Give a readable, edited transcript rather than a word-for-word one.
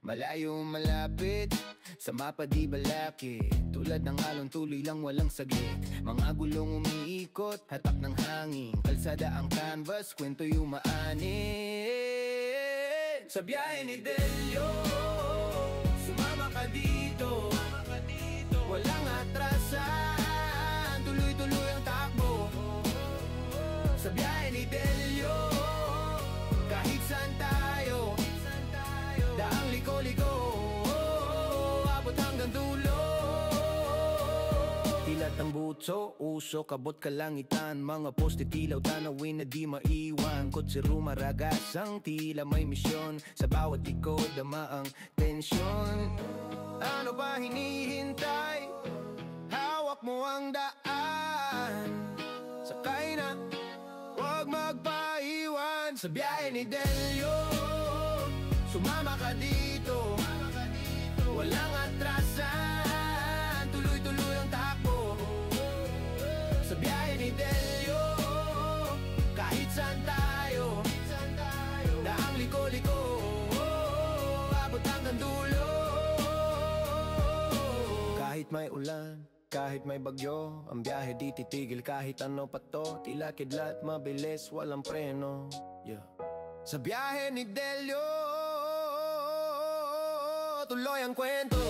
Malayo malapit, sa mapa di balaki. Tulad ng alon tuloy lang walang saglit. Mga gulong umiikot, hatak ng hangin. Kalsada ang canvas, kwento yung maanin. Sa biyahe ni Delio, sumama ka dito. Walang atrasan, tuloy-tuloy ang takbo. Sa biyahe ni Delio, kahit saan tayo, daang liko-liko, abot hanggang dulo. Tilat ng butso, usok, abot kalangitan. Mga poste tilaw, tanawin na di maiwan. Kotse rumaragas, ang tila may misyon. Sa bawat likod, dama ang tensyon. Ano pa hinihintay? Hawak mo ang daan. Sakay na, huwag magpaiwan. Sa biyahe ni Delio, sumama ka dito. Walang atrasan, tuloy-tuloy ang takbo. Sa biyahe ni Delio, kahit saan tayo, daang liko-liko, abot hanggang dulo. Kahit may ulan, kahit may bagyo, ang biyahe di titigil kahit ano pa to. Tila kidlat, mabilis, walang preno, yeah. Sa biyahe ni Delio, tuloy ang kwento.